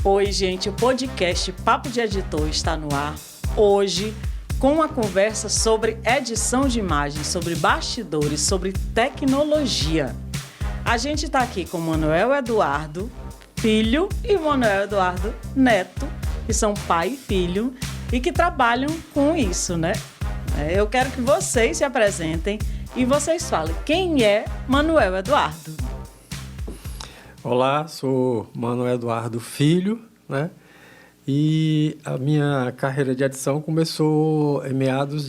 Oi, gente, o podcast Papo de Editor está no ar hoje com uma conversa sobre edição de imagens, sobre bastidores, sobre tecnologia. A gente está aqui com Manuel Eduardo Filho e Manuel Eduardo Neto, que são pai e filho e que trabalham com isso, né? Eu quero que vocês se apresentem e vocês falem quem é Manuel Eduardo. Olá, sou Manuel Eduardo Filho, né? E a minha carreira de edição começou em meados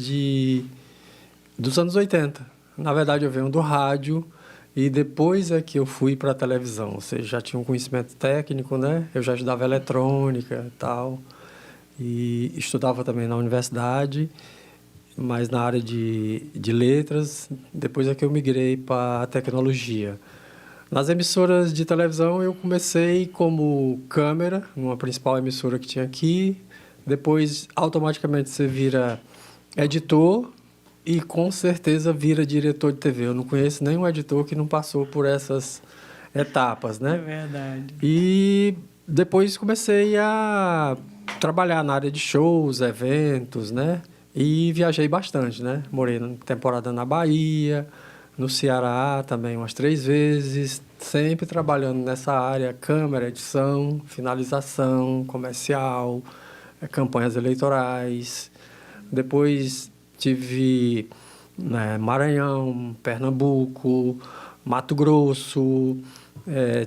dos anos 80. Na verdade, eu venho do rádio e depois é que eu fui para a televisão. Ou seja, já tinha um conhecimento técnico, né? Eu já estudava eletrônica e tal, e estudava também na universidade, mas na área de letras. Depois é que eu migrei para a tecnologia. Nas emissoras de televisão, eu comecei como câmera, numa principal emissora que tinha aqui. Depois, automaticamente, você vira editor e, com certeza, vira diretor de TV. Eu não conheço nenhum editor que não passou por essas etapas, né? É verdade. E depois comecei a trabalhar na área de shows, eventos, né? E viajei bastante, né? Morei na temporada na Bahia, no Ceará também umas 3 vezes, sempre trabalhando nessa área, câmera, edição, finalização, comercial, campanhas eleitorais. Depois tive Maranhão, Pernambuco, Mato Grosso,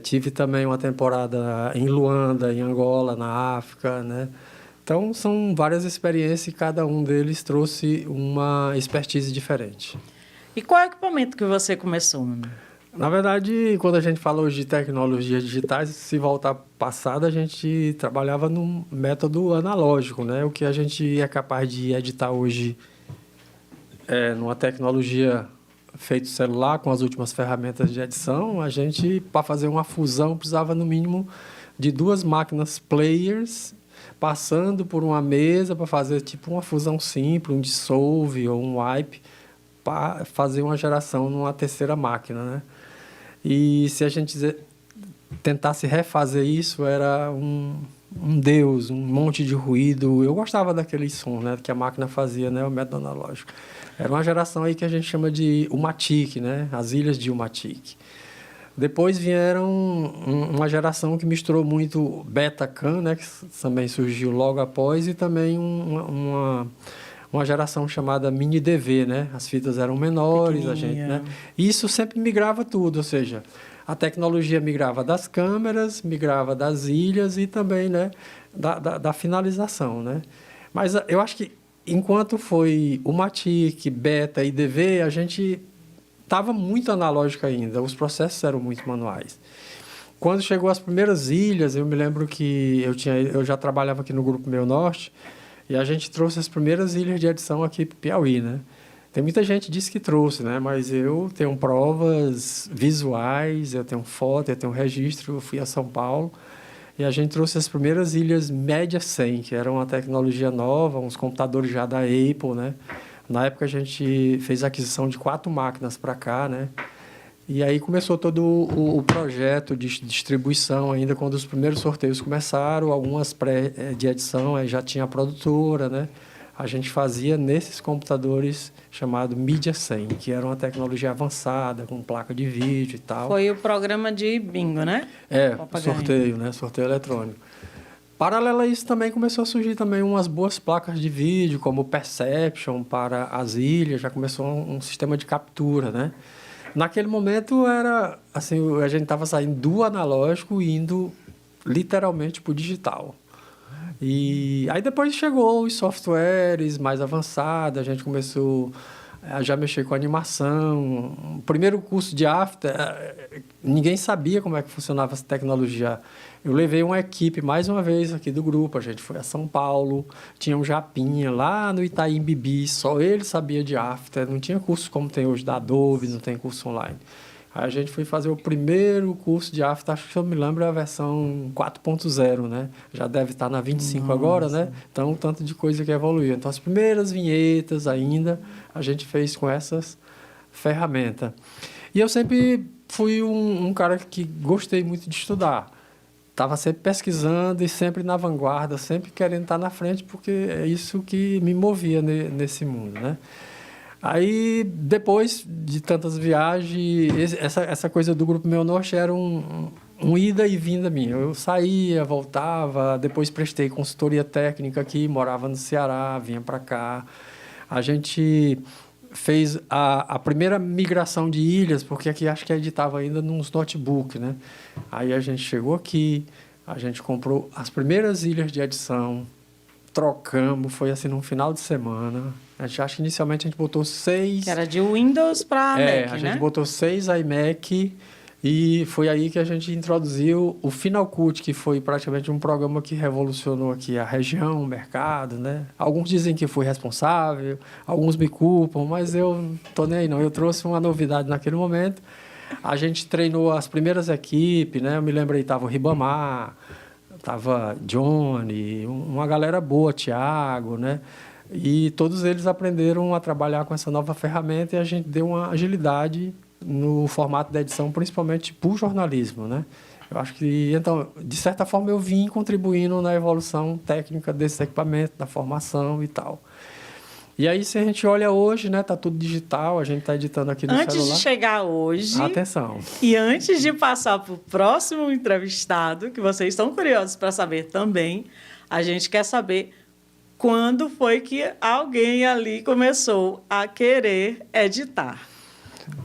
tive também uma temporada em Luanda, em Angola, na África, né? Então, são várias experiências e cada um deles trouxe uma expertise diferente. E qual é o equipamento que você começou, Manuel? Na verdade, quando a gente fala hoje de tecnologias digitais, se voltar para o passado, a gente trabalhava num método analógico, né? O que a gente é capaz de editar hoje numa tecnologia feito celular, com as últimas ferramentas de edição, a gente, para fazer uma fusão, precisava, no mínimo, de 2 máquinas players, passando por uma mesa para fazer tipo uma fusão simples, um dissolve ou um wipe, para fazer uma geração numa terceira máquina, né? E se a gente tentasse refazer isso, era um deus, um monte de ruído. Eu gostava daquele som, né, que a máquina fazia, né, o método analógico. Era uma geração aí que a gente chama de Umatic, né, as ilhas de Umatic. Depois vieram uma geração que misturou muito Betacam, né, que também surgiu logo após, e também uma geração chamada Mini DV, né? As fitas eram menores, a gente, né? E isso sempre migrava tudo, ou seja, a tecnologia migrava das câmeras, migrava das ilhas e também, né, da finalização, né? Mas eu acho que enquanto foi o Matic, Beta e DV, a gente estava muito analógico ainda, os processos eram muito manuais. Quando chegou as primeiras ilhas, eu me lembro que eu já trabalhava aqui no Grupo Meu Norte, e a gente trouxe as primeiras ilhas de edição aqui para o Piauí, né? Tem muita gente que disse que trouxe, né? Mas eu tenho provas visuais, eu tenho foto, eu tenho registro. Eu fui a São Paulo e a gente trouxe as primeiras ilhas Media 100, que era uma tecnologia nova, uns computadores já da Apple, né? Na época a gente fez a aquisição de 4 máquinas para cá, né? E aí começou todo o projeto de distribuição ainda, quando os primeiros sorteios começaram, algumas de edição, aí já tinha a produtora, né? A gente fazia nesses computadores chamado Media 100, que era uma tecnologia avançada, com placa de vídeo e tal. Foi o programa de bingo, né? Sorteio, né? Sorteio eletrônico. Paralelo a isso, também começou a surgir também umas boas placas de vídeo, como o Perception para as ilhas, já começou um sistema de captura, né? Naquele momento, era assim, a gente estava saindo do analógico e indo literalmente para o digital. E aí depois chegou os softwares mais avançados, a gente começou a já mexer com animação. O primeiro curso de After, ninguém sabia como é que funcionava essa tecnologia. Eu levei uma equipe, mais uma vez, aqui do grupo. A gente foi a São Paulo, tinha um Japinha lá no Itaim Bibi, só ele sabia de After. Não tinha curso como tem hoje da Adobe, não tem curso online. Aí a gente foi fazer o primeiro curso de After, acho que eu me lembro a versão 4.0, né? Já deve estar na 25 agora, né? Então, tanto de coisa que evoluiu. Então, as primeiras vinhetas ainda, a gente fez com essas ferramentas. E eu sempre fui um cara que gostei muito de estudar. estava sempre pesquisando e sempre na vanguarda, sempre querendo estar na frente, porque é isso que me movia nesse mundo, né? Aí, depois de tantas viagens, essa coisa do Grupo Meu Norte era um ida e vinda minha. Eu saía, voltava, depois prestei consultoria técnica aqui, morava no Ceará, vinha para cá. A gente fez a primeira migração de ilhas, porque aqui acho que editava ainda nos notebooks, né? Aí a gente chegou aqui, a gente comprou as primeiras ilhas de edição, trocamos, foi assim num final de semana. A gente acha que inicialmente a gente botou 6... Que era de Windows para Mac, né? A gente botou 6 iMac e foi aí que a gente introduziu o Final Cut, que foi praticamente um programa que revolucionou aqui a região, o mercado, né? Alguns dizem que fui responsável, alguns me culpam, mas eu não tô nem aí não. Eu trouxe uma novidade naquele momento. A gente treinou as primeiras equipes, né? Eu me lembro aí, estava o Ribamar, estava Johnny, uma galera boa, Thiago, né? E todos eles aprenderam a trabalhar com essa nova ferramenta e a gente deu uma agilidade no formato da edição, principalmente para o jornalismo, né? Eu acho que, então, de certa forma, eu vim contribuindo na evolução técnica desse equipamento, da formação e tal. E aí, se a gente olha hoje, né, tá tudo digital, a gente está editando aqui no celular. Antes de chegar hoje... Atenção. E antes de passar para o próximo entrevistado, que vocês estão curiosos para saber também, a gente quer saber quando foi que alguém ali começou a querer editar.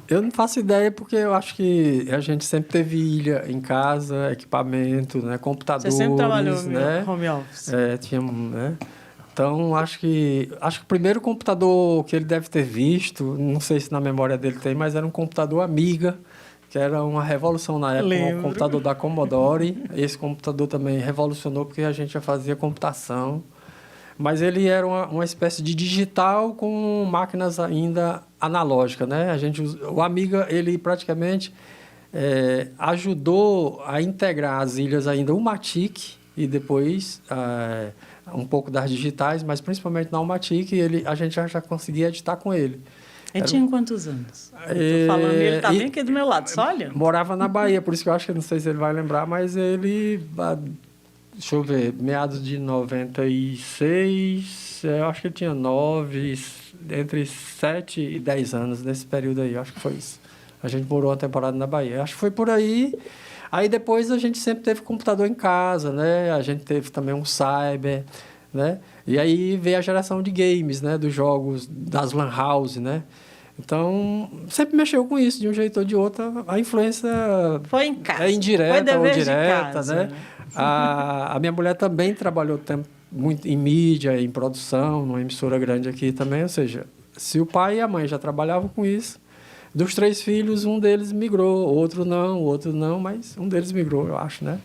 Eu não faço ideia, porque eu acho que a gente sempre teve ilha em casa, equipamento, né, computadores. Você sempre trabalhou né? no home office. Tínhamos, né? Então, acho que o primeiro computador que ele deve ter visto, não sei se na memória dele tem, mas era um computador Amiga, que era uma revolução na época, um computador da Commodore. Esse computador também revolucionou, porque a gente já fazia computação. Mas ele era uma espécie de digital com máquinas ainda analógicas, né? O Amiga, ele praticamente ajudou a integrar as ilhas ainda o Matic e depois um pouco das digitais, mas principalmente na Almatic, a gente já conseguia editar com ele. Ele tinha quantos anos? Estou falando, ele está bem aqui do meu lado, só olha. Morava na Bahia, por isso que eu acho que não sei se ele vai lembrar, mas ele... Deixa eu ver, meados de 96, eu acho que ele tinha 9, entre 7 e 10 anos nesse período aí, eu acho que foi isso. A gente morou uma temporada na Bahia, acho que foi por aí. Aí depois a gente sempre teve computador em casa, né? A gente teve também um cyber, né? E aí veio a geração de games, né? Dos jogos, das lan house, né? Então, sempre mexeu com isso, de um jeito ou de outro. A influência foi em casa. É indireta ou direta, casa, né? A minha mulher também trabalhou muito em mídia, em produção, numa emissora grande aqui também. Ou seja, se o pai e a mãe já trabalhavam com isso, dos 3 filhos, um deles migrou, outro não, mas um deles migrou, eu acho, né?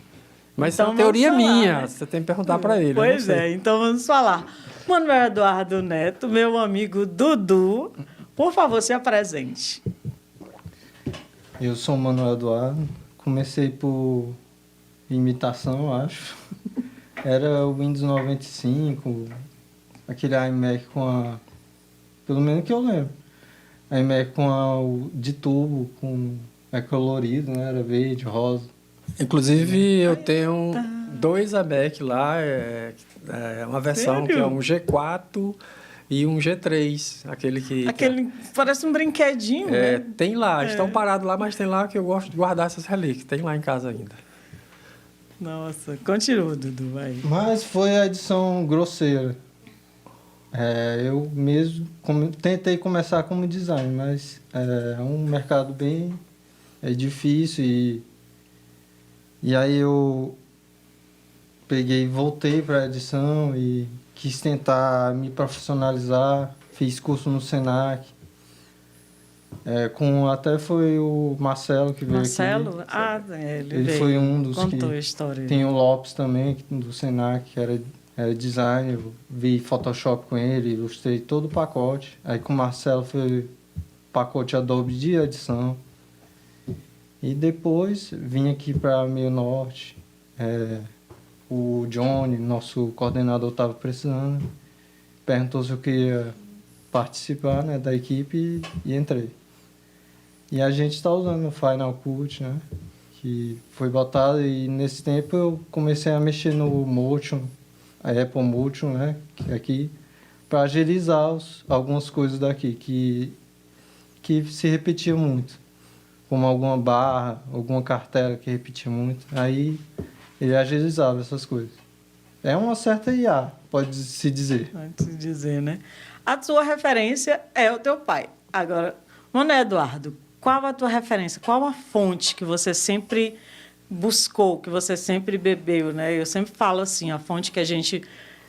Mas então, é uma teoria minha, né? Você tem que perguntar para ele. Pois então vamos falar. Manuel Eduardo Neto, meu amigo Dudu, por favor, se apresente. Eu sou o Manuel Eduardo, comecei por imitação, eu acho. Era o Windows 95, aquele iMac pelo menos que eu lembro. iMac de tubo, colorido, né? Era verde, rosa. Inclusive, eu tenho 2 iMac lá, uma versão Sério? Que é um G4 e um G3, aquele parece um brinquedinho, né? Tem lá, estão parados lá, mas tem lá que eu gosto de guardar essas relíquias, tem lá em casa ainda. Nossa, continua, Dudu, vai. Mas foi a edição grosseira. Eu mesmo tentei começar como design, mas é um mercado bem difícil e aí eu voltei para a edição e quis tentar me profissionalizar, fiz curso no Senac, até foi o Marcelo que veio Marcelo? aqui. Ele veio, foi um dos contou que... a história. Tem o Lopes também, do Senac, que era design, eu vi Photoshop com ele, ilustrei todo o pacote. Aí com o Marcelo foi pacote Adobe de edição. E depois vim aqui para Meio Norte. O Johnny, nosso coordenador, estava precisando. Perguntou se eu queria participar, né, da equipe e entrei. E a gente está usando o Final Cut, né, que foi botado, e nesse tempo eu comecei a mexer no Motion, a Apple Motion, né, que é aqui, para agilizar algumas coisas daqui que se repetiam muito, como alguma barra, alguma cartela que repetia muito. Aí ele agilizava essas coisas. É uma certa IA, pode-se dizer. Pode-se dizer, né? A sua referência é o teu pai. Agora, Mané Eduardo, qual a tua referência? Qual a fonte que você sempre buscou, que você sempre bebeu, né? Eu sempre falo assim, a fonte que a gente...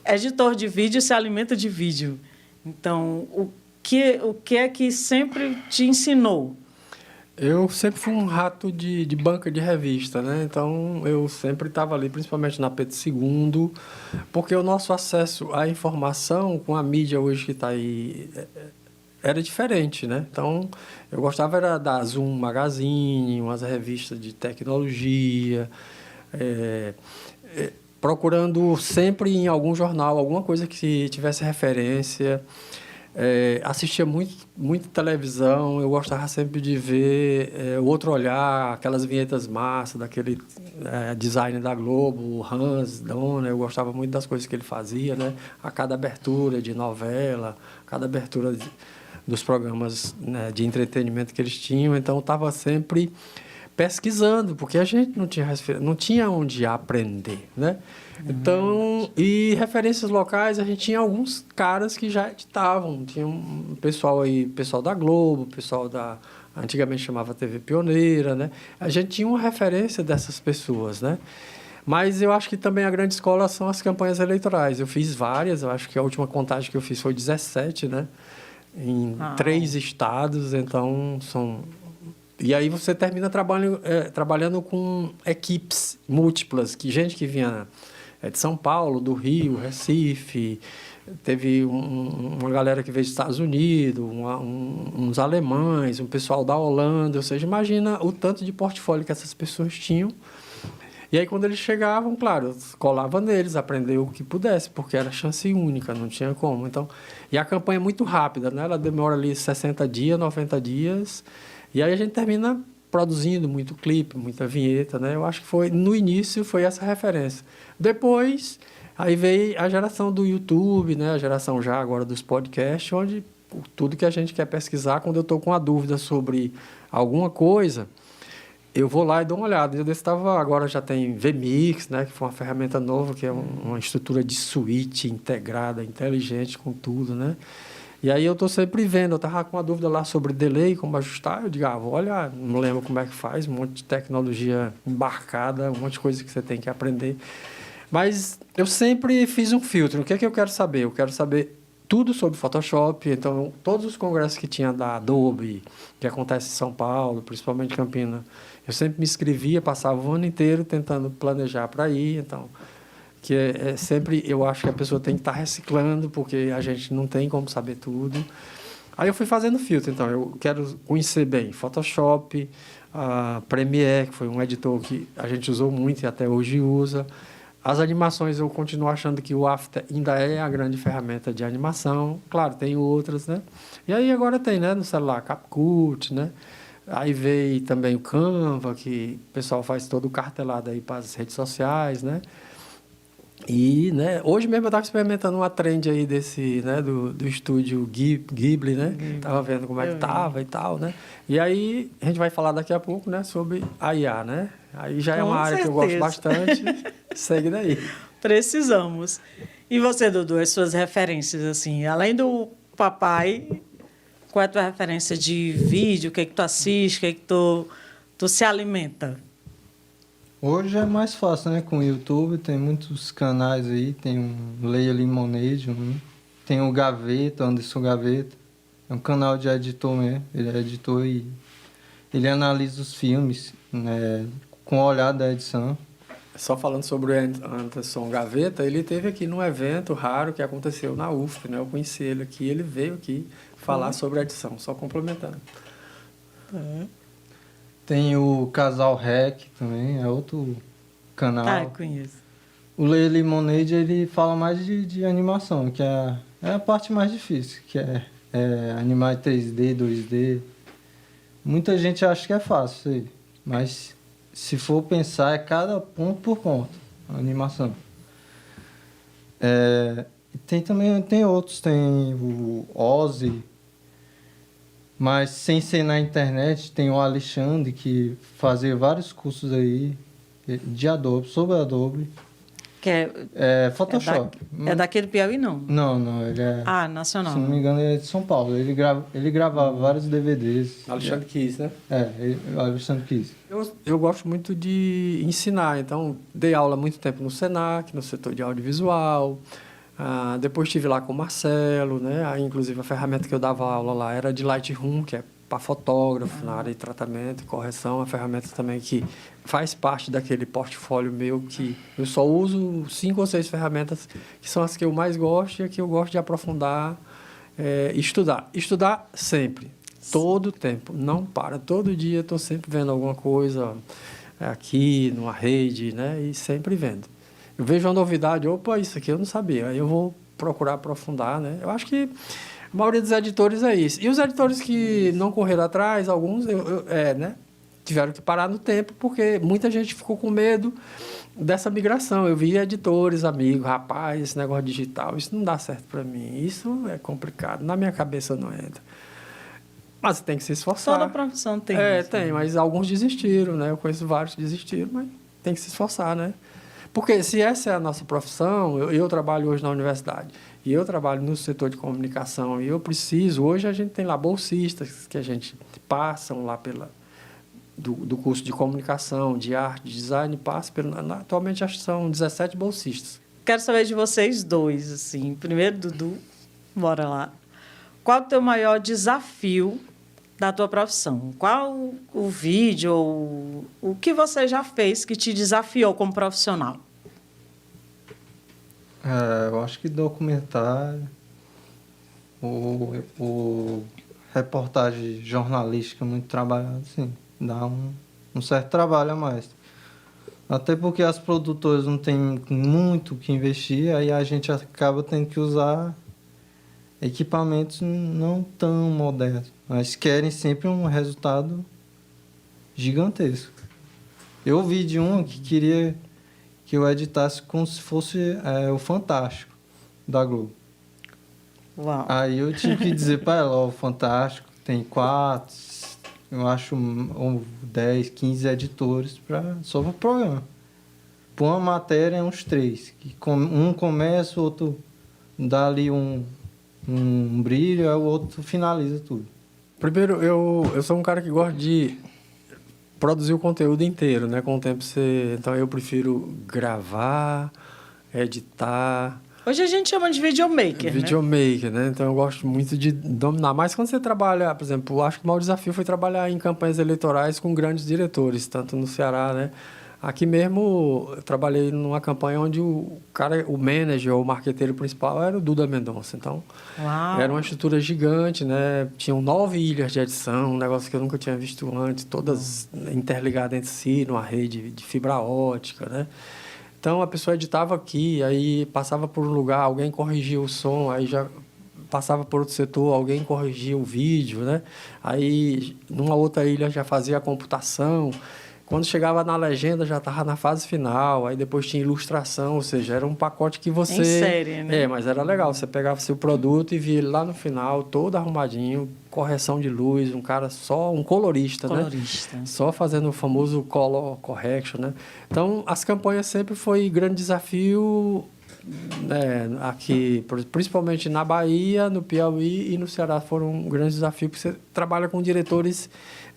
Editor de vídeo se alimenta de vídeo. Então, o que é que sempre te ensinou? Eu sempre fui um rato de banca de revista, né? Então, eu sempre estava ali, principalmente na Pedro II, porque o nosso acesso à informação com a mídia hoje que está aí era diferente, né? Então, eu gostava era da Zoom Magazine, umas revistas de tecnologia, procurando sempre em algum jornal, alguma coisa que tivesse referência. Assistia muito televisão, eu gostava sempre de ver O Outro Olhar, aquelas vinhetas massas, daquele design da Globo, o Hans Donner, eu gostava muito das coisas que ele fazia, né? A cada abertura de novela, cada abertura dos programas, né, de entretenimento que eles tinham, então eu estava sempre pesquisando, porque a gente não tinha onde aprender, né? Então, e referências locais, a gente tinha alguns caras que já editavam. Tinha um pessoal aí, pessoal da Globo, pessoal antigamente chamava TV Pioneira, né? A gente tinha uma referência dessas pessoas, né? Mas eu acho que também a grande escola são as campanhas eleitorais. Eu fiz várias, eu acho que a última contagem que eu fiz foi 17, né? Em 3 estados, então são... E aí você termina trabalhando com equipes múltiplas, gente que vinha de São Paulo, do Rio, Recife, teve uma galera que veio dos Estados Unidos, uns alemães, um pessoal da Holanda, ou seja, imagina o tanto de portfólio que essas pessoas tinham. E aí, quando eles chegavam, claro, colava neles, aprendeu o que pudesse, porque era chance única, não tinha como. Então, e a campanha é muito rápida, né? Ela demora ali 60 dias, 90 dias, e aí a gente termina produzindo muito clipe, muita vinheta, né? Eu acho que no início foi essa referência. Depois, aí veio a geração do YouTube, né? A geração já agora dos podcasts, onde tudo que a gente quer pesquisar, quando eu estou com a dúvida sobre alguma coisa, eu vou lá e dou uma olhada. Agora já tem VMix, né? Que foi uma ferramenta nova, que é uma estrutura de suíte integrada, inteligente com tudo, né? E aí eu estou sempre vendo, eu estava com uma dúvida lá sobre delay, como ajustar, eu digo, vou olhar, não lembro como é que faz, um monte de tecnologia embarcada, um monte de coisa que você tem que aprender. Mas eu sempre fiz um filtro, o que é que eu quero saber? Eu quero saber tudo sobre Photoshop, então todos os congressos que tinha da Adobe, que acontece em São Paulo, principalmente em Campinas, eu sempre me inscrevia, passava o ano inteiro tentando planejar para ir, então... que sempre, eu acho que a pessoa tem que estar reciclando, porque a gente não tem como saber tudo. Aí eu fui fazendo filtro, então, eu quero conhecer bem Photoshop, Premiere, que foi um editor que a gente usou muito e até hoje usa. As animações, eu continuo achando que o After ainda é a grande ferramenta de animação. Claro, tem outras, né? E aí agora tem, né, no celular, CapCut, né? Aí veio também o Canva, que o pessoal faz todo o cartelado aí para as redes sociais, né? E, né, hoje mesmo eu estava experimentando uma trend aí desse, né, do estúdio Ghibli, né? Estava vendo como é que estava e tal, né? E aí a gente vai falar daqui a pouco, né, sobre a IA, né? Aí já é uma área que eu gosto bastante. Segue daí. Precisamos. E você, Dudu, as suas referências, assim, além do papai, qual é a tua referência de vídeo? O que é que tu assiste? O que é que tu se alimenta? Hoje é mais fácil, né? Com o YouTube, tem muitos canais aí. Tem o Leia Lemonade, tem o Gaveta, Anderson Gaveta. É um canal de editor mesmo. Ele é editor e ele analisa os filmes, né, com o olhar da edição. Só falando sobre o Anderson Gaveta, ele esteve aqui num evento raro que aconteceu na UFP, né? Eu conheci ele aqui, ele veio aqui falar sobre a edição, só complementando. Tem o Casal Rec também, é outro canal. Conheço. O Leia Lemonade, ele fala mais de animação, que é a parte mais difícil, que é animar em 3D, 2D. Muita gente acha que é fácil isso aí, mas se for pensar, é cada ponto por ponto, a animação. Tem outros, tem o Ozzy, mas sem ser na internet, tem o Alexandre, que fazia vários cursos aí de Adobe, sobre Adobe. Que Photoshop. É daquele Piauí, não? Não, ele é... nacional. Se não me engano, ele é de São Paulo. Ele gravava vários DVDs. Alexandre Kiss, né? Alexandre Kiss. Eu gosto muito de ensinar, então dei aula há muito tempo no Senac, no setor de audiovisual. Depois estive lá com o Marcelo, né? Aí, inclusive, a ferramenta que eu dava aula lá era de Lightroom, que é para fotógrafo, na área de tratamento e correção. A ferramenta também que faz parte daquele portfólio meu, que eu só uso 5 ou 6 ferramentas, que são as que eu mais gosto e a que eu gosto de aprofundar e estudar. Estudar sempre, todo tempo, não para. Todo dia estou sempre vendo alguma coisa aqui, numa rede, né? E sempre vendo. Eu vejo uma novidade, opa, isso aqui eu não sabia, aí eu vou procurar aprofundar, né? Eu acho que a maioria dos editores é isso. E os editores que não correram atrás, alguns né, tiveram que parar no tempo, porque muita gente ficou com medo dessa migração. Eu vi editores, amigos, rapaz, esse negócio digital, isso não dá certo para mim, isso é complicado, na minha cabeça não entra. Mas tem que se esforçar. Toda profissão tem isso. Tem, mas alguns desistiram, né? Eu conheço vários que desistiram, mas tem que se esforçar, né? Porque se essa é a nossa profissão, eu trabalho hoje na universidade, e eu trabalho no setor de comunicação, e eu preciso, hoje a gente tem lá bolsistas que a gente passam lá do curso de comunicação, de arte, de design, atualmente acho que são 17 bolsistas. Quero saber de vocês dois, assim. Primeiro, Dudu, bora lá. Qual o teu maior desafio da tua profissão? Qual o vídeo ou o que você já fez que te desafiou como profissional? Eu acho que documentário, o reportagem jornalística muito trabalhada, sim, dá um certo trabalho a mais. Até porque as produtoras não têm muito o que investir, aí a gente acaba tendo que usar equipamentos não tão modernos, mas querem sempre um resultado gigantesco. Eu vi de um que queria que eu editasse como se fosse o Fantástico da Globo. Uau. Aí eu tive que dizer para ela, o Fantástico tem 4, eu acho 10, 15 editores só para o programa. Por uma matéria, uns 3. Um começa, o outro dá ali um brilho, aí o outro finaliza tudo. Primeiro, eu sou um cara que gosta de produzir o conteúdo inteiro, né? Com o tempo então eu prefiro gravar, editar. Hoje a gente chama de videomaker, Videomaker, né? Então eu gosto muito de dominar. Mas quando você trabalha, por exemplo, eu acho que o maior desafio foi trabalhar em campanhas eleitorais com grandes diretores, tanto no Ceará, né? Aqui mesmo, eu trabalhei numa campanha onde o manager, o marqueteiro principal era o Duda Mendonça. Então, Uau. Era uma estrutura gigante, né? Tinham 9 ilhas de edição, um negócio que eu nunca tinha visto antes, todas interligadas entre si, numa rede de fibra ótica, né? Então, a pessoa editava aqui, aí passava por um lugar, alguém corrigia o som, aí já passava por outro setor, alguém corrigia o vídeo, né? Aí, numa outra ilha, já fazia a computação. Quando chegava na legenda, já estava na fase final, aí depois tinha ilustração, ou seja, era um pacote que você... Em série, né? Mas era legal, você pegava seu produto e via ele lá no final, todo arrumadinho, correção de luz, um cara só, um colorista, né? Só fazendo o famoso color correction, né? Então, as campanhas sempre foi grande desafio, né? Aqui, principalmente na Bahia, no Piauí e no Ceará foram um grande desafio, porque você trabalha com diretores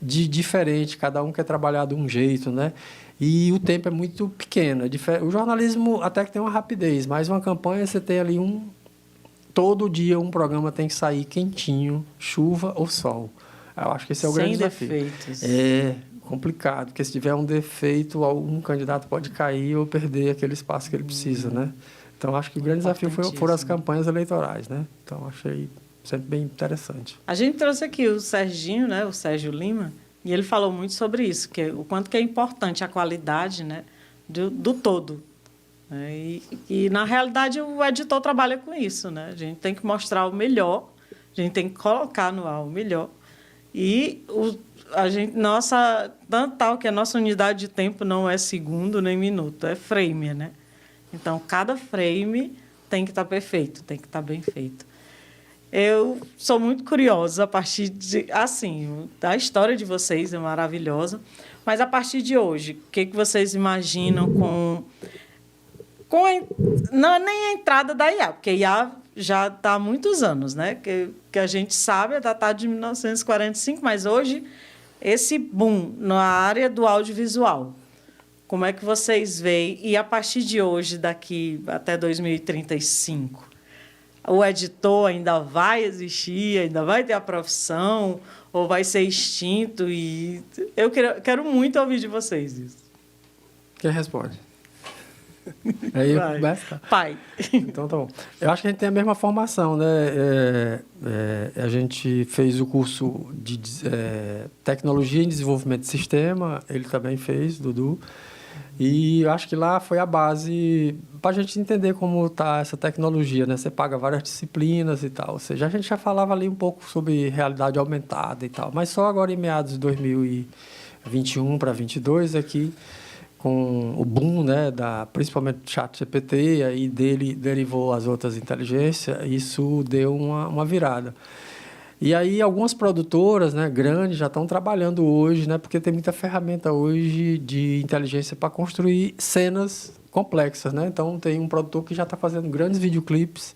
diferente, cada um quer trabalhar de um jeito, né? E o tempo é muito pequeno. O jornalismo até que tem uma rapidez, mas uma campanha você tem ali todo dia um programa tem que sair quentinho, chuva ou sol. Eu acho que esse é o grande desafio. Sem defeitos. É complicado, porque se tiver um defeito, algum candidato pode cair ou perder aquele espaço que ele precisa, né? Então, acho que o grande desafio foram as campanhas eleitorais, né? Então, achei sempre bem interessante. A gente trouxe aqui o Serginho, né? O Sérgio Lima, e ele falou muito sobre isso, o quanto que é importante a qualidade, né? Do todo. E, na realidade, o editor trabalha com isso, né? A gente tem que mostrar o melhor, a gente tem que colocar no ar o melhor. E a gente, tal que a nossa unidade de tempo não é segundo nem minuto, é frame, né? Então, cada frame tem que estar perfeito, tem que estar bem feito. Eu sou muito curiosa a partir de... Assim, a história de vocês é maravilhosa, mas a partir de hoje, o que vocês imaginam não é nem a entrada da IA, porque a IA já está há muitos anos, né? Que a gente sabe é datado de 1945, mas hoje esse boom na área do audiovisual, como é que vocês veem? E a partir de hoje, daqui até 2035, o editor ainda vai existir, ainda vai ter a profissão, ou vai ser extinto? E eu quero muito ouvir de vocês isso. Quem responde? Aí começa. Pai. Então, tá bom. Eu acho que a gente tem a mesma formação, né? A gente fez o curso de Tecnologia em Desenvolvimento de Sistema, ele também fez, Dudu. E eu acho que lá foi a base para a gente entender como está essa tecnologia, né? Você paga várias disciplinas e tal. Ou seja, a gente já falava ali um pouco sobre realidade aumentada e tal, mas só agora em meados de 2021 para 2022 aqui, com o boom, né, principalmente do ChatGPT, aí dele derivou as outras inteligências, isso deu uma virada. E aí algumas produtoras, né, grandes já estão trabalhando hoje, né, porque tem muita ferramenta hoje de inteligência para construir cenas complexas, né? Então tem um produtor que já está fazendo grandes videoclipes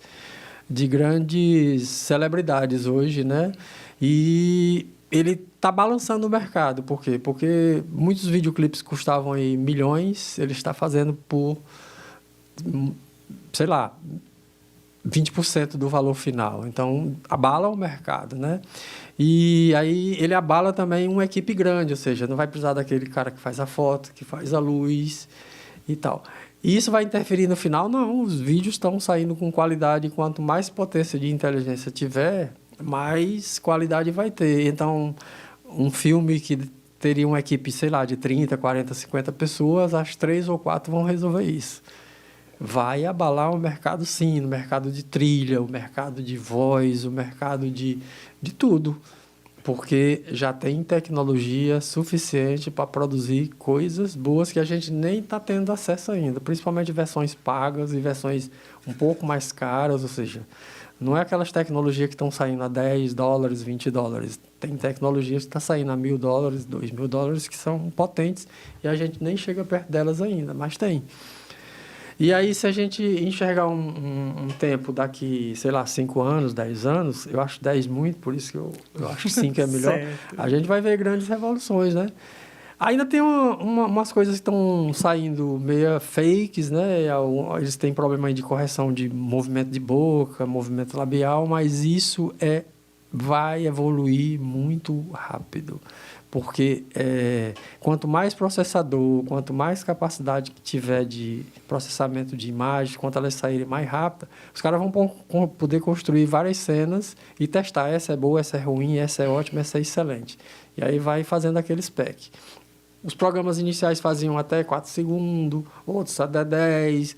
de grandes celebridades hoje, né? E ele está balançando o mercado. Por quê? Porque muitos videoclipes custavam aí milhões, ele está fazendo por, sei lá, 20% do valor final. Então, abala o mercado, né? E aí ele abala também uma equipe grande, ou seja, não vai precisar daquele cara que faz a foto, que faz a luz e tal. E isso vai interferir no final? Não, os vídeos estão saindo com qualidade, quanto mais potência de inteligência tiver, mais qualidade vai ter. Então, um filme que teria uma equipe, sei lá, de 30, 40, 50 pessoas, as 3 ou 4 vão resolver isso. Vai abalar o mercado, sim, no mercado de trilha, o mercado de voz, o mercado de tudo, porque já tem tecnologia suficiente para produzir coisas boas que a gente nem está tendo acesso ainda, principalmente versões pagas e versões um pouco mais caras, ou seja, não é aquelas tecnologias que estão saindo a $10, $20. Tem tecnologias que estão saindo a $1.000, $2.000, que são potentes e a gente nem chega perto delas ainda, mas tem. E aí, se a gente enxergar um tempo daqui, sei lá, 5 anos, 10 anos, eu acho 10 muito, por isso que eu acho que 5 é melhor, a gente vai ver grandes revoluções, né? Ainda tem umas coisas que estão saindo meio fakes, né? Eles têm problema aí de correção de movimento de boca, movimento labial, mas isso vai evoluir muito rápido. Porque quanto mais processador, quanto mais capacidade que tiver de processamento de imagens, quanto elas saírem mais rápido, os caras vão poder construir várias cenas e testar. Essa é boa, essa é ruim, essa é ótima, essa é excelente. E aí vai fazendo aquele spec. Os programas iniciais faziam até 4 segundos, outros até 10.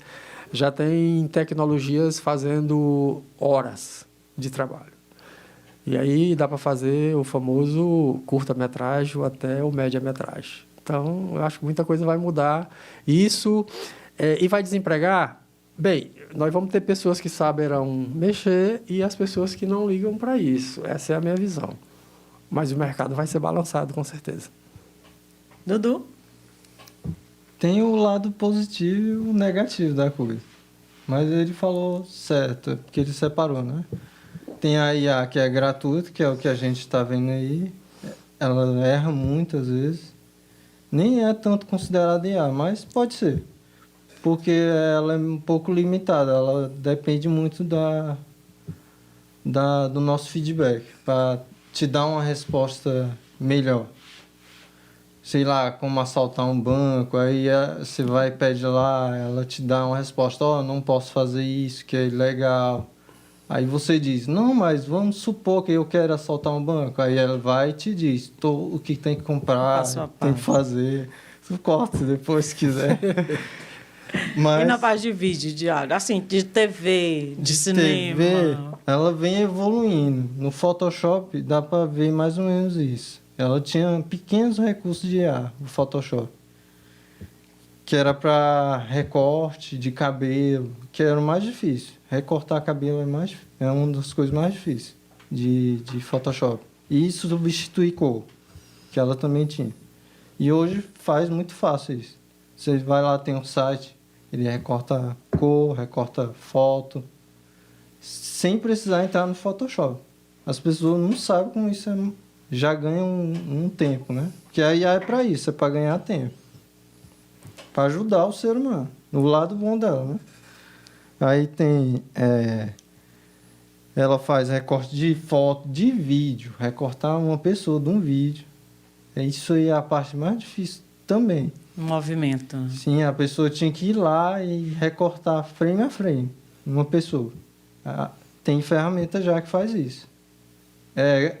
Já tem tecnologias fazendo horas de trabalho. E aí dá para fazer o famoso curta-metragem até o média-metragem. Então, eu acho que muita coisa vai mudar. Isso, e vai desempregar? Bem, nós vamos ter pessoas que saberão mexer e as pessoas que não ligam para isso. Essa é a minha visão. Mas o mercado vai ser balançado, com certeza. Dudu? Tem o lado positivo e o negativo da coisa. Mas ele falou certo, porque ele separou, né? Tem a IA que é gratuita, que é o que a gente está vendo aí. Ela erra muitas vezes. Nem é tanto considerada IA, mas pode ser. Porque ela é um pouco limitada. Ela depende muito do nosso feedback para te dar uma resposta melhor. Sei lá, como assaltar um banco. Aí você vai e pede lá, ela te dá uma resposta. Não posso fazer isso, que é ilegal. Aí você diz, não, mas vamos supor que eu quero assaltar um banco. Aí ela vai e te diz o que tem que comprar, tem que fazer. Você corta depois se quiser. Mas E na parte de vídeo, assim, de TV, de cinema? TV, ela vem evoluindo. No Photoshop dá para ver mais ou menos isso. Ela tinha pequenos recursos de IA, o Photoshop. Que era para recorte de cabelo, que era o mais difícil. Recortar cabelo é uma das coisas mais difíceis de Photoshop. E isso substitui cor, que ela também tinha. E hoje faz muito fácil isso. Você vai lá, tem um site, ele recorta cor, recorta foto, sem precisar entrar no Photoshop. As pessoas não sabem como isso já ganha um tempo, né? Porque a IA é para isso, é para ganhar tempo. Para ajudar o ser humano, no lado bom dela, né? Aí tem... ela faz recorte de foto, de vídeo, recortar uma pessoa de um vídeo. Isso aí é a parte mais difícil também. Movimento. Sim, a pessoa tinha que ir lá e recortar frame a frame uma pessoa. Tem ferramenta já que faz isso.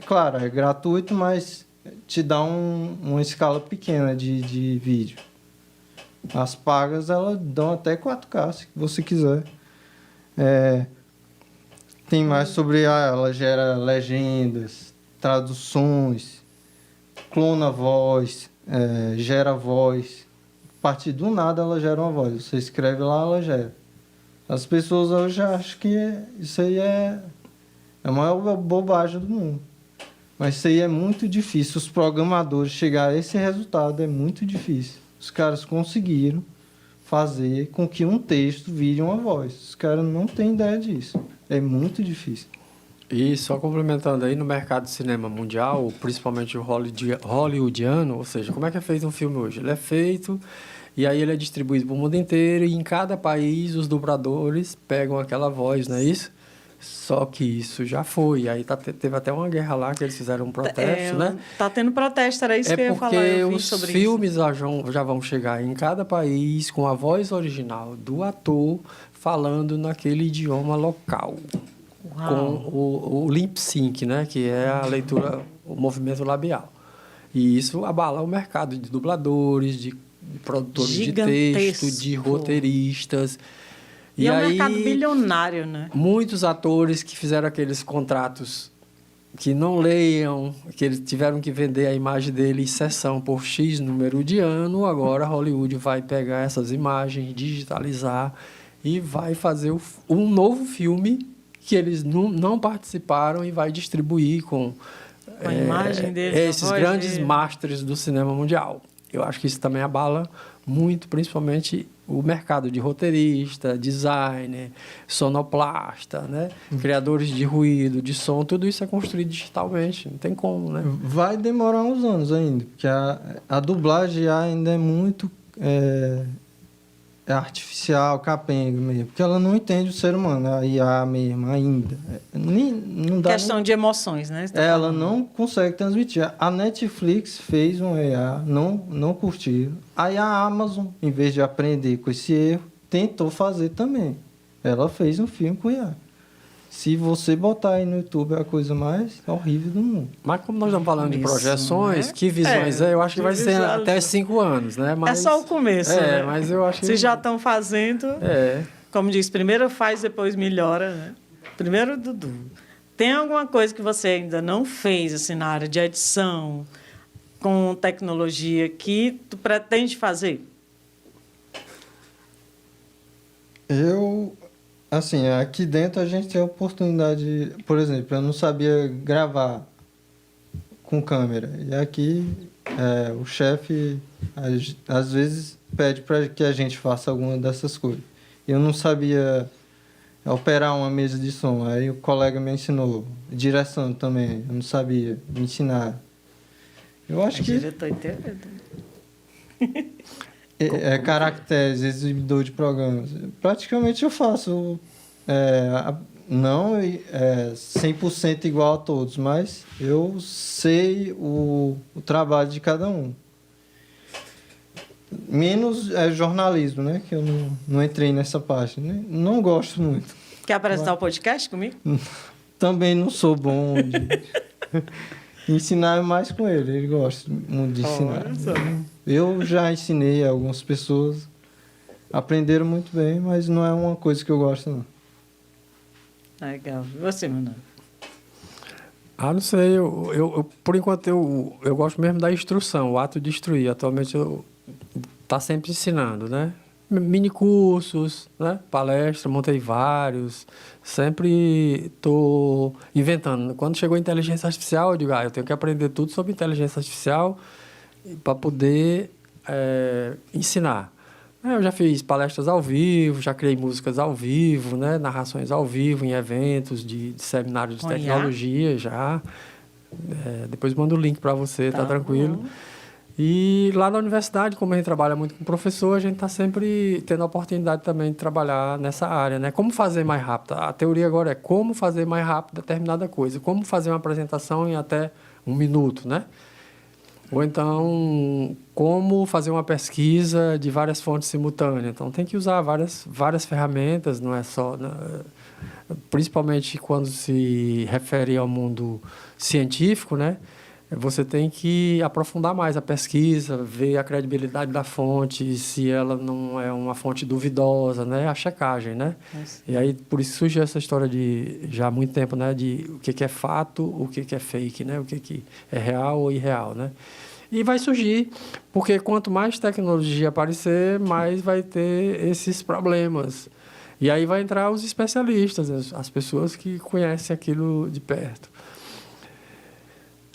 Claro, é gratuito, mas te dá uma escala pequena de vídeo. As pagas, elas dão até 4K, se você quiser. Tem mais sobre... ela gera legendas, traduções, clona voz, gera voz. A partir do nada, ela gera uma voz. Você escreve lá, ela gera. As pessoas hoje acham que isso aí é a maior bobagem do mundo. Mas isso aí é muito difícil. Os programadores chegar a esse resultado é muito difícil. Os caras conseguiram fazer com que um texto vire uma voz. Os caras não têm ideia disso. É muito difícil. E só complementando aí, no mercado de cinema mundial, principalmente o hollywoodiano, ou seja, como é que é feito um filme hoje? Ele é feito e aí ele é distribuído para o mundo inteiro e em cada país os dubladores pegam aquela voz, não é isso? Só que isso já foi. Aí teve até uma guerra lá que eles fizeram um protesto, né? Tá tendo protesto, era isso que eu ia falar. Eu vi sobre os filmes já vão chegar em cada país com a voz original do ator falando naquele idioma local. Uau. Com o lip sync, né? Que é a leitura, o movimento labial. E isso abala o mercado de dubladores, de produtores de texto, de roteiristas. E é um mercado bilionário, né? Muitos atores que fizeram aqueles contratos que não leiam, que eles tiveram que vender a imagem dele em sessão por X número de ano, agora Hollywood vai pegar essas imagens, digitalizar e vai fazer um novo filme que eles não participaram e vai distribuir com a imagem deles, esses grandes masters do cinema mundial. Eu acho que isso também abala muito, principalmente o mercado de roteirista, designer, sonoplasta, né? Criadores de ruído, de som, tudo isso é construído digitalmente, não tem como, né? Vai demorar uns anos ainda, porque a dublagem ainda é muito artificial, capenga mesmo, porque ela não entende o ser humano, a IA mesmo, ainda. Não dá questão de emoções, né? Ela não consegue transmitir. A Netflix fez uma IA, não curtiu. Aí a Amazon, em vez de aprender com esse erro, tentou fazer também. Ela fez um filme com IA. Se você botar aí no YouTube, é a coisa mais horrível do mundo. Mas como nós estamos falando de projeções, né? Que visões eu acho que vai ser até 5 anos, né? Mas, é só o começo, né? Mas eu acho que... Vocês já estão fazendo, como diz, primeiro faz, depois melhora, né? Primeiro, Dudu, tem alguma coisa que você ainda não fez, assim, na área de edição, com tecnologia, que tu pretende fazer? Assim, aqui dentro a gente tem a oportunidade... Por exemplo, eu não sabia gravar com câmera. E aqui o chefe, às vezes, pede para que a gente faça alguma dessas coisas. Eu não sabia operar uma mesa de som. Aí o colega me ensinou. Direção também, eu não sabia me ensinar. Eu acho que... diretor inteiro. Caracteres, exibidor de programas. Praticamente eu faço... não 100% igual a todos, mas eu sei o trabalho de cada um. Menos jornalismo, né? Que eu não entrei nessa parte. Né? Não gosto muito. Quer apresentar o podcast comigo? Também não sou bom de... Ensinar mais com ele. Ele gosta muito de ensinar. Eu já ensinei a algumas pessoas. aprenderam muito bem, mas não é uma coisa que eu gosto, não. Legal. E você, Manoel? Não sei, por enquanto eu gosto mesmo da instrução, o ato de instruir. Atualmente eu tá sempre ensinando, né? Mini cursos, né? Palestra, montei vários, sempre estou inventando. Quando chegou a inteligência artificial, eu digo, eu tenho que aprender tudo sobre inteligência artificial para poder ensinar. Eu já fiz palestras ao vivo, já criei músicas ao vivo, né? Narrações ao vivo em eventos de seminários de tecnologia, já. Depois mando o link para você, tá tranquilo. Bom. E lá na universidade, como a gente trabalha muito com professor, a gente está sempre tendo a oportunidade também de trabalhar nessa área, né? Como fazer mais rápido? A teoria agora é como fazer mais rápido determinada coisa. Como fazer uma apresentação em até 1 minuto, né? Ou então, como fazer uma pesquisa de várias fontes simultâneas. Então, tem que usar várias ferramentas, não é só... Principalmente quando se refere ao mundo científico, né? Você tem que aprofundar mais a pesquisa, ver a credibilidade da fonte, se ela não é uma fonte duvidosa, né? A checagem, né? E aí, por isso surgiu essa história já há muito tempo, né? De o que é fato, o que é fake, né? O que é real ou irreal, né? E vai surgir, porque quanto mais tecnologia aparecer, mais vai ter esses problemas. E aí vai entrar os especialistas, as pessoas que conhecem aquilo de perto.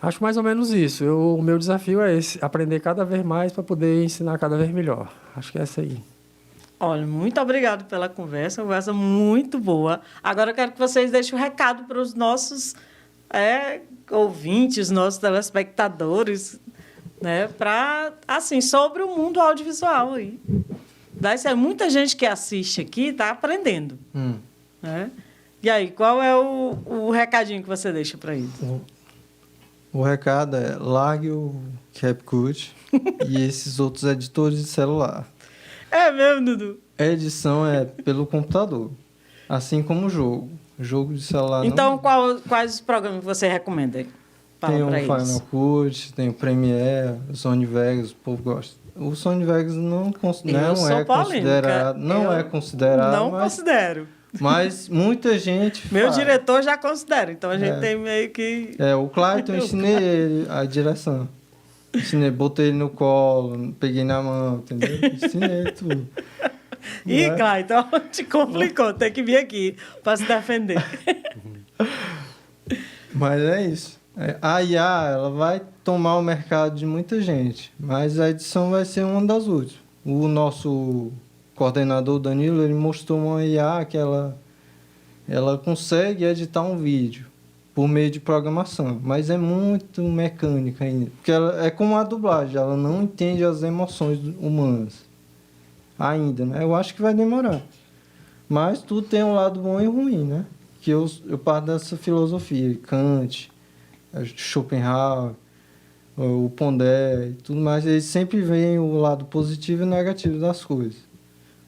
Acho mais ou menos isso. O meu desafio é esse, aprender cada vez mais para poder ensinar cada vez melhor. Acho que é essa aí. Olha, muito obrigado pela conversa muito boa. Agora eu quero que vocês deixem um recado para os nossos ouvintes, nossos telespectadores, né, assim, sobre o mundo audiovisual aí. Muita gente que assiste aqui está aprendendo. Né? E aí, qual é o recadinho que você deixa para eles? O recado é: largue o CapCut e esses outros editores de celular. É mesmo, Dudu? A edição é pelo computador, assim como o jogo. Jogo de celular. Então, quais os programas que você recomenda? Tem o Final Cut, tem o Premiere, o Sony Vegas, o povo gosta. O Sony Vegas não é considerado. Não considero. Mas muita gente Meu diretor já considera, então a gente tem meio que... o Clayton, eu ensinei ele a direção. Botei ele no colo, peguei na mão, entendeu? Ensinei tudo. Clayton, te complicou, tem que vir aqui para se defender. Mas é isso. A IA, ela vai tomar o mercado de muita gente, mas a edição vai ser uma das últimas. O nosso coordenador Danilo, ele mostrou uma IA que ela consegue editar um vídeo por meio de programação, mas é muito mecânica ainda, porque ela é como a dublagem, ela não entende as emoções humanas ainda, né? Eu acho que vai demorar, mas tudo tem um lado bom e ruim, né? Que eu parto dessa filosofia, Kant, Schopenhauer, o Pondé e tudo mais, eles sempre veem o lado positivo e negativo das coisas.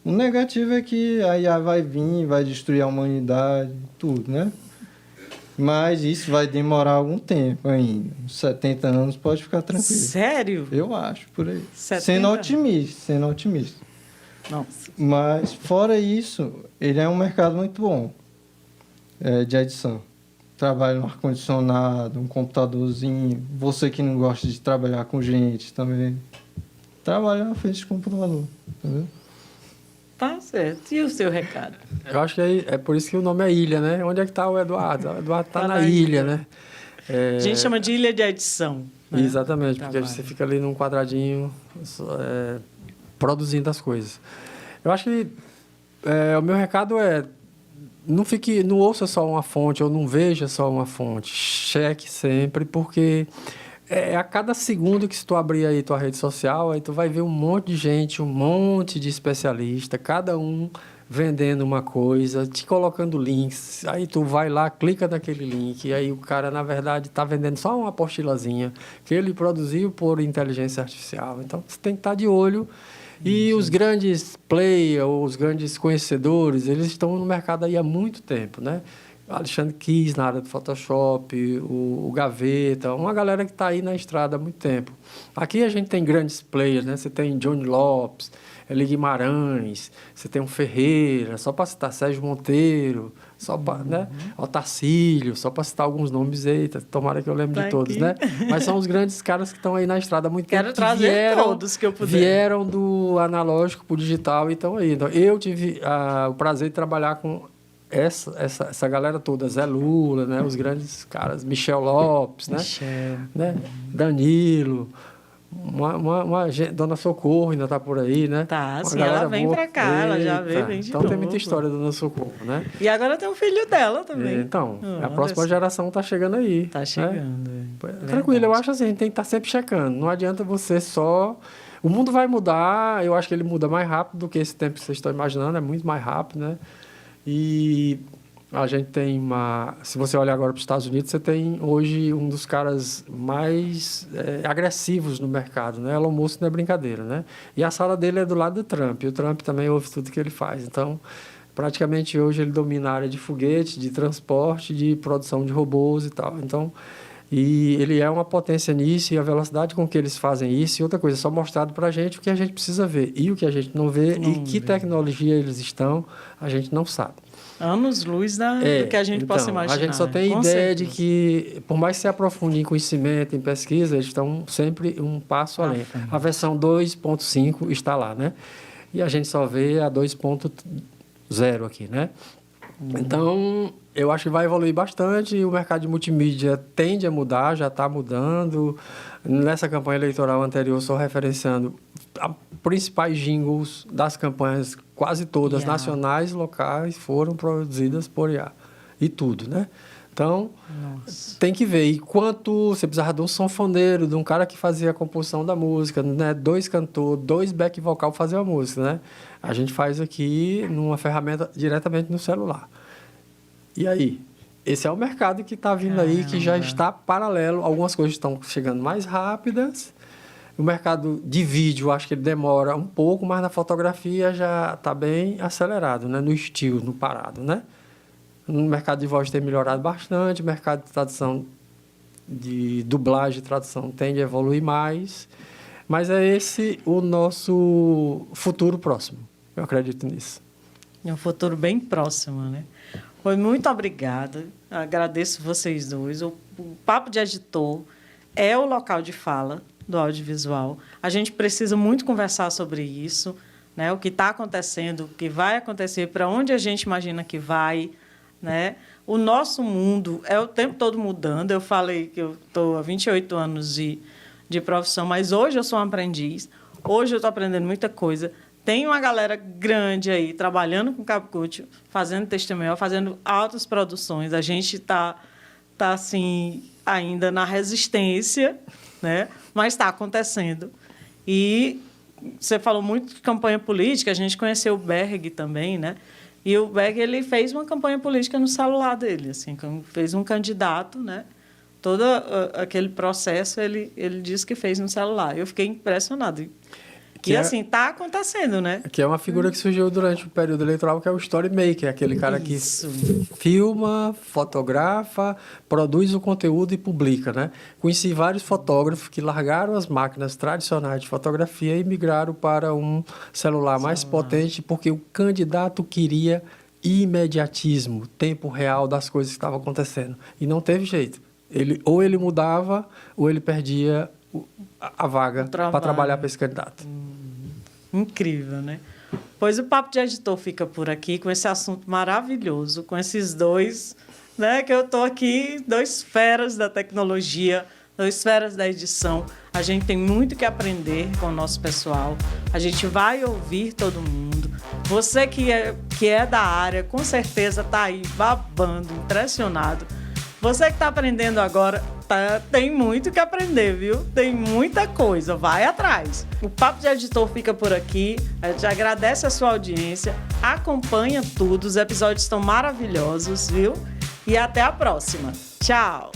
O negativo é que a IA vai vir, vai destruir a humanidade, tudo, né? Mas isso vai demorar algum tempo ainda. 70 anos pode ficar tranquilo. Sério? Eu acho, por aí. 70? Sendo otimista. Nossa. Mas, fora isso, ele é um mercado muito bom de edição. Trabalho no ar-condicionado, um computadorzinho. Você que não gosta de trabalhar com gente também. Trabalha na frente de computador, entendeu? Tá certo. E o seu recado? Eu acho que é por isso que o nome é Ilha, né? Onde é que está o Eduardo? O Eduardo está na ilha, né? A gente chama de ilha de edição. Né? Exatamente, porque você fica ali num quadradinho produzindo as coisas. Eu acho que o meu recado é: não ouça só uma fonte ou não veja só uma fonte. Cheque sempre, porque a cada segundo que tu abrir aí tua rede social, aí tu vai ver um monte de gente, um monte de especialista, cada um vendendo uma coisa, te colocando links. Aí tu vai lá, clica naquele link, e aí o cara, na verdade, está vendendo só uma apostilazinha que ele produziu por inteligência artificial. Então, você tem que estar de olho. E os grandes players, os grandes conhecedores, eles estão no mercado aí há muito tempo, né? Alexandre Kiss, na área do Photoshop, o Gaveta, uma galera que está aí na estrada há muito tempo. Aqui a gente tem grandes players, né? Você tem Johnny Lopes, Eli Guimarães, você tem um Ferreira, só para citar Sérgio Monteiro, só para, né? Otacílio, só para citar alguns nomes, eita, tomara que eu lembre de todos, né? Mas são os grandes caras que estão aí na estrada há muito tempo. Quero trazer todos que eu puder. Vieram do analógico para o digital e estão aí. Então, eu tive o prazer de trabalhar com essa galera toda, Zé Lula, né? Os grandes caras, Michel Lopes, né? Danilo, Dona Socorro ainda está por aí, né? Tá, sim, ela vem para cá, ela já veio, vem de então novo. Tem muita história da Dona Socorro, né? E agora tem o filho dela também. Então, a próxima geração está chegando aí. Está chegando. Né? Tranquilo, eu acho assim, a gente tem que estar sempre checando. Não adianta você só... O mundo vai mudar, eu acho que ele muda mais rápido do que esse tempo que vocês estão imaginando, é muito mais rápido, né? E a gente tem se você olhar agora para os Estados Unidos, você tem hoje um dos caras mais agressivos no mercado, né? Elon Musk não é brincadeira, né? E a sala dele é do lado do Trump, e o Trump também ouve tudo que ele faz. Então, praticamente hoje ele domina a área de foguete, de transporte, de produção de robôs e tal. Então, e ele é uma potência nisso, e a velocidade com que eles fazem isso, e outra coisa, só mostrado para a gente o que a gente precisa ver, e o que a gente não vê, e que tecnologia eles estão, a gente não sabe. Anos-luz do que a gente possa imaginar. A gente só tem ideia de que, por mais que se aprofunde em conhecimento, em pesquisa, eles estão sempre um passo além. A versão 2.5 está lá, né? E a gente só vê a 2.0 aqui, né? Então, eu acho que vai evoluir bastante, e o mercado de multimídia tende a mudar, já está mudando. Nessa campanha eleitoral anterior, só referenciando principais jingles das campanhas, quase todas, nacionais, locais, foram produzidas por IA. E tudo, né? Então, tem que ver. E quanto você precisava de um sanfoneiro, de um cara que fazia a composição da música, né? 2 cantores, 2 back vocal para fazer a música, né? A gente faz aqui numa ferramenta diretamente no celular. E aí? Esse é o mercado que está vindo aí, que já está paralelo. Algumas coisas estão chegando mais rápidas. O mercado de vídeo, acho que ele demora um pouco, mas na fotografia já está bem acelerado, né? No estilo, no parado, né? No mercado de voz tem melhorado bastante, o mercado de tradução, de dublagem e tradução tende a evoluir mais, mas é esse o nosso futuro próximo. Eu acredito nisso. É um futuro bem próximo, né? Foi muito obrigada, agradeço vocês dois. O Papo de Editor é o local de fala do audiovisual. A gente precisa muito conversar sobre isso, né? O que está acontecendo, o que vai acontecer, para onde a gente imagina que vai, né? O nosso mundo é o tempo todo mudando. Eu falei que eu estou há 28 anos de profissão, mas hoje eu sou um aprendiz. Hoje eu estou aprendendo muita coisa. Tem uma galera grande aí trabalhando com CapCut, fazendo testemunho, fazendo altas produções. A gente está assim, ainda na resistência, né? Mas está acontecendo. E você falou muito de campanha política, a gente conheceu o Berg também, né? E o Berg, ele fez uma campanha política no celular dele, assim, fez um candidato, né? Todo aquele processo ele disse que fez no celular. Eu fiquei impressionado. E assim, está acontecendo, né? Que é uma figura que surgiu durante o período eleitoral, que é o story maker, aquele cara que filma, fotografa, produz o conteúdo e publica, né? Conheci vários fotógrafos que largaram as máquinas tradicionais de fotografia e migraram para um celular mais potente, porque o candidato queria imediatismo, tempo real das coisas que estavam acontecendo. E não teve jeito. Ou ele mudava, ou ele perdia a vaga para trabalhar para esse candidato. Incrível, né? Pois o Papo de Editor fica por aqui com esse assunto maravilhoso, com esses dois, né? Que eu estou aqui, 2 feras da tecnologia, 2 feras da edição. A gente tem muito que aprender com o nosso pessoal. A gente vai ouvir todo mundo. Você que é da área, com certeza está aí babando, impressionado. Você que está aprendendo agora, tem muito que aprender, viu? Tem muita coisa, vai atrás. O Papo de Editor fica por aqui. A gente agradece a sua audiência, acompanha tudo, os episódios estão maravilhosos, viu? E até a próxima. Tchau!